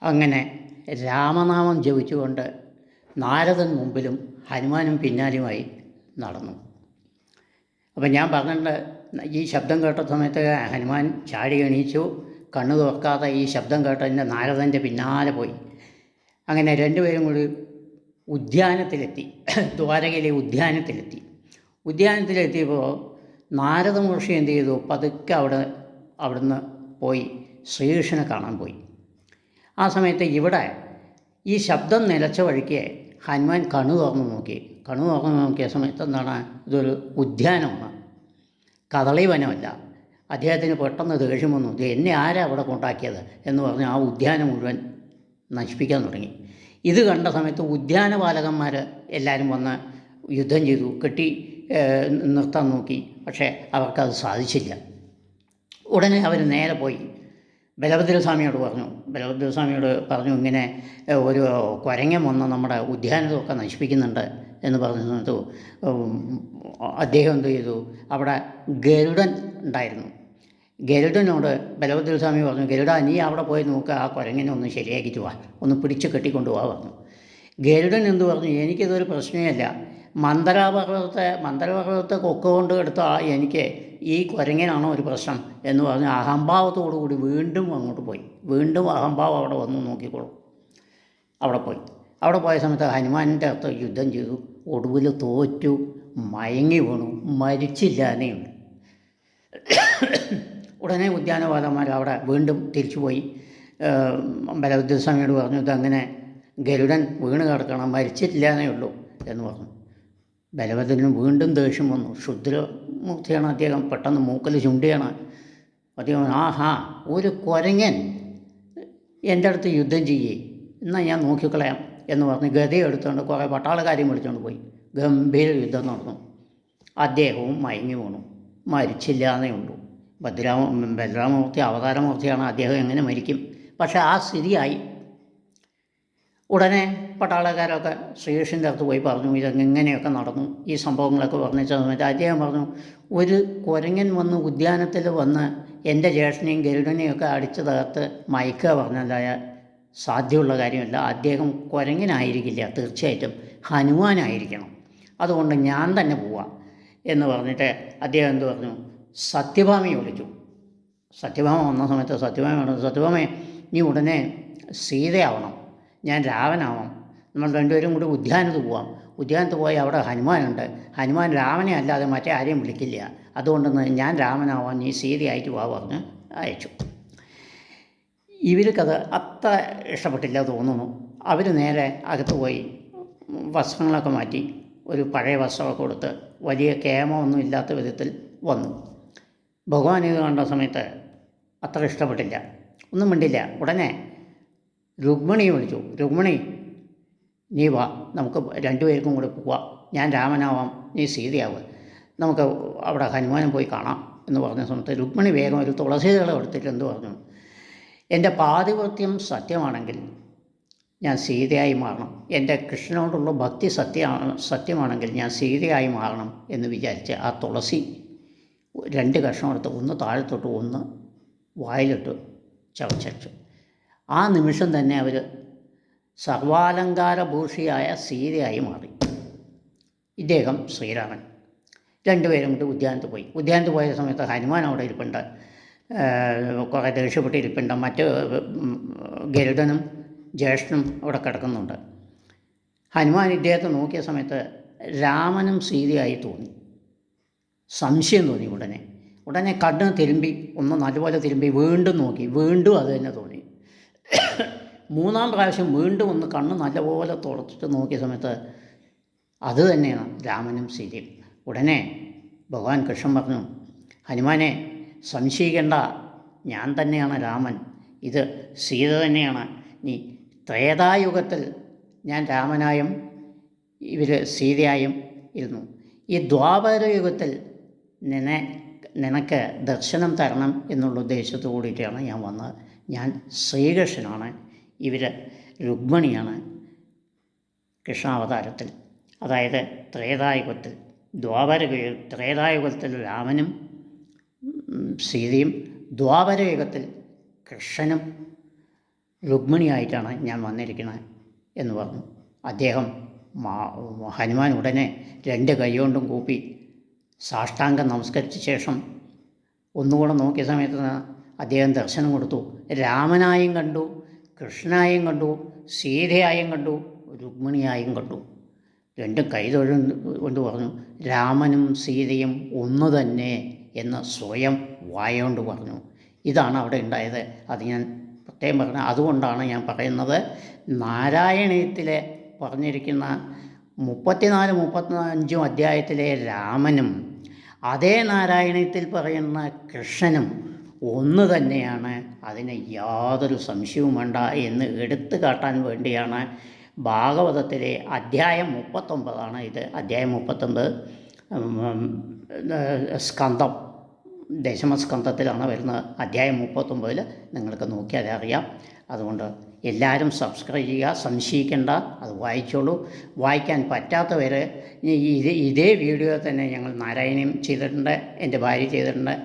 അങ്ങനെ രാമനാമം ജപിച്ചുകൊണ്ട് നാരദൻ മുമ്പിലും ഹനുമാനും പിന്നാലെയുമായി നടന്നു. അപ്പം ഞാൻ പറഞ്ഞിട്ടുണ്ട്, ഈ ശബ്ദം കേട്ട സമയത്ത് ഹനുമാൻ ചാടി എണീച്ചു. കണ്ണു തുറക്കാതെ ഈ ശബ്ദം കേട്ടതിൻ്റെ നാരദൻ്റെ പിന്നാലെ പോയി. അങ്ങനെ രണ്ടുപേരും കൂടി ഉദ്യാനത്തിലെത്തി, ദ്വാരകയിലെ ഉദ്യാനത്തിലെത്തി. ഉദ്യാനത്തിലെത്തിയപ്പോൾ നാരദ മഹർഷി എന്ത് ചെയ്തു, പതുക്കെ അവിടുന്ന് പോയി ശ്രീകൃഷ്ണനെ കാണാൻ പോയി. ആ സമയത്ത് ഇവിടെ ഈ ശബ്ദം നിലച്ച വഴിക്ക് ഹനുമാൻ കണ്ണു തുറന്നു നോക്കിയ സമയത്ത് എന്താണ്, ഇതൊരു ഉദ്യാനമാണ്, കദളി വനമല്ല. അദ്ദേഹത്തിന് പെട്ടെന്ന് ദേഷ്യം വന്നു. എന്നെ ആരാ അവിടെ കൊണ്ടാക്കിയത് എന്ന് പറഞ്ഞ് ആ ഉദ്യാനം മുഴുവൻ നശിപ്പിക്കാൻ തുടങ്ങി. ഇത് കണ്ട സമയത്ത് ഉദ്യാനപാലകന്മാർ എല്ലാവരും വന്ന് യുദ്ധം ചെയ്തു, കെട്ടി നിർത്താൻ നോക്കി. പക്ഷേ അവർക്കത് സാധിച്ചില്ല. ഉടനെ അവർ നേരെ പോയി ബലഭദ്രസ്വാമിയോട് പറഞ്ഞു, ഇങ്ങനെ ഒരു കുരങ്ങൻ വന്ന് നമ്മുടെ ഉദ്യാനത്തൊക്കെ നശിപ്പിക്കുന്നുണ്ട് എന്ന് പറഞ്ഞ സമയത്ത് അദ്ദേഹം എന്ത് ചെയ്തു, അവിടെ ഗരുഡൻ ഉണ്ടായിരുന്നു. ഗരുഡനോട് ബലഭദ്രസ്വാമി പറഞ്ഞു, ഗരുഡ നീ അവിടെ പോയി നോക്കുക, ആ കുരങ്ങനെ ഒന്ന് ശരിയാക്കിയിട്ട് വാ, ഒന്ന് പിടിച്ച് കെട്ടിക്കൊണ്ട് പോകാൻ പറഞ്ഞു. ഗരുഡൻ എന്ത് പറഞ്ഞു, എനിക്കിതൊരു പ്രശ്നമല്ല, മന്ദരപർവ്വതത്തെ കൊക്ക കൊണ്ട് എടുത്ത എനിക്ക് ഈ കുരങ്ങനാണോ ഒരു പ്രശ്നം എന്ന് പറഞ്ഞ് അഹംഭാവത്തോടു കൂടി വീണ്ടും അങ്ങോട്ട് പോയി. വീണ്ടും അഹംഭാവം അവിടെ വന്നു നോക്കിക്കോളും. അവിടെ പോയ സമയത്ത് ഹനുമാനിൻ്റെ അടുത്ത് യുദ്ധം ചെയ്തു. ഒടുവിൽ തോറ്റു, മയങ്ങി വീണു, മരിച്ചില്ലാതെയുണ്ട്. ഉടനെ ഉദ്യാനപാലന്മാർ അവിടെ വീണ്ടും തിരിച്ചുപോയി ബലഭദ്രസ്വാമിയോട് പറഞ്ഞു, ഇതങ്ങനെ ഗരുഡൻ വീണ് കിടക്കണം, മരിച്ചിട്ടില്ലാന്നേ ഉള്ളൂ എന്ന് പറഞ്ഞു. ബലഭദ്രന് വീണ്ടും ദേഷ്യം വന്നു. ക്ഷുദ്രമൂർത്തിയാണ് അദ്ദേഹം, പെട്ടെന്ന് മൂക്കൽ ചുണ്ടിയാണ് അദ്ദേഹം. ഒരു കുരങ്ങൻ എൻ്റെ അടുത്ത് യുദ്ധം ചെയ്യേ, എന്നാൽ ഞാൻ നോക്കിക്കളയാം എന്ന് പറഞ്ഞ് ഗതയെടുത്തുകൊണ്ട് കുറേ പട്ടാളക്കാരെയും വിളിച്ചുകൊണ്ട് പോയി. ഗംഭീര യുദ്ധം നടന്നു. അദ്ദേഹവും മയങ്ങി വീണു, മരിച്ചില്ലാന്നേ ഉള്ളൂ. ബലരാമമൂർത്തി അവതാരമൂർത്തിയാണ്, അദ്ദേഹം എങ്ങനെ മരിക്കും? പക്ഷേ ആ സ്ഥിതിയായി. ഉടനെ പട്ടാളക്കാരൊക്കെ ശ്രീകൃഷ്ണൻ്റെ അടുത്ത് പോയി പറഞ്ഞു, ഇതെങ്ങനെയൊക്കെ നടന്നു, ഈ സംഭവങ്ങളൊക്കെ വർണ്ണിച്ച സമയത്ത് അദ്ദേഹം പറഞ്ഞു, ഒരു കുരങ്ങൻ വന്ന് ഉദ്യാനത്തിൽ വന്ന് എൻ്റെ ജ്യേഷ്ഠനെയും ഗരുഡനെയൊക്കെ അടിച്ചു തകർത്ത് മയക്കുക പറഞ്ഞല്ലായ സാധ്യമുള്ള കാര്യമല്ല. അദ്ദേഹം കുരങ്ങനായിരിക്കില്ല, തീർച്ചയായിട്ടും ഹനുമാനായിരിക്കണം. അതുകൊണ്ട് ഞാൻ തന്നെ പോവാം എന്ന് പറഞ്ഞിട്ട് അദ്ദേഹം എന്ത് പറഞ്ഞു, സത്യഭാമയെ വിളിച്ചു. സത്യഭാമ വന്ന സമയത്ത് സത്യഭാമയെ നീ ഉടനെ സീതയാവണം, ഞാൻ രാവനാവാം, നമ്മൾ രണ്ടുപേരും കൂടി ഉദ്യാനത്ത് പോവാം. ഉദ്യാനത്ത് പോയി അവിടെ ഹനുമാനുണ്ട്, ഹനുമാൻ രാമനെ അല്ലാതെ മറ്റേ ആരെയും വിളിക്കില്ല, അതുകൊണ്ടെന്ന് ഞാൻ രാമനാവാൻ നീ സീതയായിട്ട് പോവാ പറഞ്ഞ് അയച്ചു. ഇവർക്കത് അത്ര ഇഷ്ടപ്പെട്ടില്ല തോന്നുന്നു. അവർ നേരെ അകത്ത് പോയി വസ്ത്രങ്ങളൊക്കെ മാറ്റി ഒരു പഴയ വസ്ത്രമൊക്കെ കൊടുത്ത് വലിയ കേമമൊന്നും ഇല്ലാത്ത വിധത്തിൽ വന്നു. ഭഗവാൻ ഇത് കണ്ട സമയത്ത് അത്ര ഇഷ്ടപ്പെട്ടില്ല, ഒന്നും മിണ്ടില്ല. ഉടനെ രുക്മിണിയെ വിളിച്ചു. രുക്മിണി നീ വാ, നമുക്ക് രണ്ടുപേർക്കും കൂടി പോവാം, ഞാൻ രാമനാവാം, നീ സീതയാവുക, നമുക്ക് അവിടെ ഹനുമാനും പോയി കാണാം എന്ന് പറഞ്ഞ സമയത്ത് രുക്മിണി വേഗം ഒരു തുളസിതളം എടുത്തിട്ട് എന്ത് പറഞ്ഞു, എൻ്റെ പാതിവൃത്യം സത്യമാണെങ്കിൽ ഞാൻ സീതയായി മാറണം, എൻ്റെ കൃഷ്ണനോടുള്ള ഭക്തി സത്യമാണെങ്കിൽ ഞാൻ സീതയായി മാറണം എന്ന് വിചാരിച്ച് ആ തുളസി 2 കഷ്ണം എടുത്ത് ഒന്ന് താഴത്തോട്ട് ഒന്ന് വായിലിട്ട് ചവച്ചു. ആ നിമിഷം തന്നെ അവർ സർവാലങ്കാരഭൂഷിയായ സീതയായി മാറി. ഇദ്ദേഹം ശ്രീരാമൻ. രണ്ടുപേരും കൂടി ഉദ്യാനത്ത് പോയ സമയത്ത് ഹനുമാൻ അവിടെ ഇരിപ്പുണ്ട്, കുറേ ദേഷ്യപ്പെട്ട് ഇരിപ്പുണ്ട്. മറ്റ് ഗരുഡനും ജ്യേഷ്ഠനും അവിടെ കിടക്കുന്നുണ്ട്. ഹനുമാൻ ഇദ്ദേഹത്തെ നോക്കിയ സമയത്ത് രാമനും സീതയായി തോന്നി, സംശയം തോന്നി. ഉടനെ കണ്ണ് തിരുമ്പി, ഒന്ന് നല്ലപോലെ തിരുമ്പി വീണ്ടും നോക്കി, വീണ്ടും അത് തന്നെ തോന്നി. 3-ാം പ്രാവശ്യം വീണ്ടും ഒന്ന് കണ്ണ് നല്ലപോലെ തുറച്ചിട്ട് നോക്കിയ സമയത്ത് അത് തന്നെയാണ് രാമനും സീതയും. ഉടനെ ഭഗവാൻ കൃഷ്ണൻ പറഞ്ഞു, ഹനുമാനെ സംശയിക്കേണ്ട, ഞാൻ തന്നെയാണ് രാമൻ, ഇത് സീത തന്നെയാണ്. നീ ത്രേതായുഗത്തിൽ ഞാൻ രാമനായും ഇവർ സീതയായും ഇരുന്നു. ഈ ദ്വാപരയുഗത്തിൽ നിനക്ക് ദർശനം തരണം എന്നുള്ള ഉദ്ദേശത്തോടു കൂടിയിട്ടാണ് ഞാൻ വന്നത്. ഞാൻ ശ്രീകൃഷ്ണനാണ്, ഇവർ രുക്മിണിയാണ് കൃഷ്ണാവതാരത്തിൽ. അതായത് ത്രേതായുഗത്തിൽ രാമനും സീതയും, ദ്വാപരയുഗത്തിൽ കൃഷ്ണനും രുക്മിണിയായിട്ടാണ് ഞാൻ വന്നിരിക്കുന്നത് എന്ന് പറഞ്ഞു. അദ്ദേഹം ഹനുമാൻ ഉടനെ 2 കൈകൊണ്ടും കൂപ്പി സാഷ്ടാംഗം നമസ്കരിച്ച ശേഷം ഒന്നുകൂടെ നോക്കിയ സമയത്ത് അദ്ദേഹം ദർശനം കൊടുത്തു. രാമനായും കണ്ടു, കൃഷ്ണനായും കണ്ടു, സീതയായും കണ്ടു, രുക്മിണിയായും കണ്ടു. 2 കൊണ്ട് പറഞ്ഞു, രാമനും സീതയും ഒന്നു തന്നെ എന്ന് സ്വയം വായോണ്ട് പറഞ്ഞു. ഇതാണ് അവിടെ ഉണ്ടായത്. അത് ഞാൻ പ്രത്യേകം പറഞ്ഞ അതുകൊണ്ടാണ് ഞാൻ പറയുന്നത്. നാരായണീയത്തിലെ പറഞ്ഞിരിക്കുന്ന 34-35 അധ്യായത്തിലെ രാമനും അതേ നാരായണീയത്തിൽ പറയുന്ന കൃഷ്ണനും ഒന്ന് തന്നെയാണ്. അതിന് യാതൊരു സംശയവും വേണ്ട എന്ന് എടുത്തു കാട്ടാൻ വേണ്ടിയാണ് ഭാഗവതത്തിലെ അധ്യായം 39 ഇത്. അധ്യായം 39 സ്കന്ധം ദശമസ്കന്ധത്തിലാണ് വരുന്നത്. അധ്യായം 39 നിങ്ങൾക്ക് നോക്കിയാൽ അറിയാം. അതുകൊണ്ട് എല്ലാവരും സബ്സ്ക്രൈബ് ചെയ്യുക, സംശയിക്കേണ്ട, അത് വായിച്ചോളൂ. വായിക്കാൻ പറ്റാത്തവർ ഇതേ വീഡിയോ തന്നെ ഞങ്ങൾ നാരായണീയം ചെയ്തിട്ടുണ്ട്, എൻ്റെ ഭാര്യ ചെയ്തിട്ടുണ്ട്,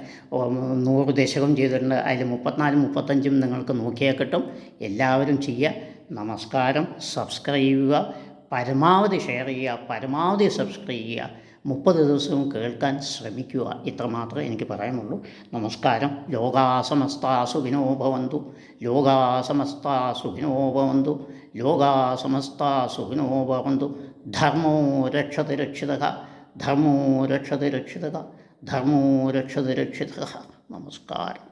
100 ദശകം ചെയ്തിട്ടുണ്ട്. അതിൽ 34-35 നിങ്ങൾക്ക് നോക്കിയാൽ കിട്ടും. എല്ലാവരും ചെയ്യുക. നമസ്കാരം. സബ്സ്ക്രൈബ് ചെയ്യുക, പരമാവധി ഷെയർ ചെയ്യുക, പരമാവധി സബ്സ്ക്രൈബ് ചെയ്യുക. 30 ദിവസവും കേൾക്കാൻ ശ്രമിക്കുക. ഇത്രമാത്രമേ എനിക്ക് പറയാനുള്ളൂ. നമസ്കാരം. ലോകാ സമസ്താ സുഖിനോ ഭവന്തു, ലോകാ സമസ്താ സുഖിനോ ഭവന്തു, ലോകാ സമസ്താ സുഖിനോ ഭവന്തു. ധർമ്മോ രക്ഷതി രക്ഷിതഃ, ധർമ്മോ രക്ഷതി രക്ഷിതഃ, ധർമ്മോ രക്ഷതി രക്ഷിതഃ. നമസ്കാരം.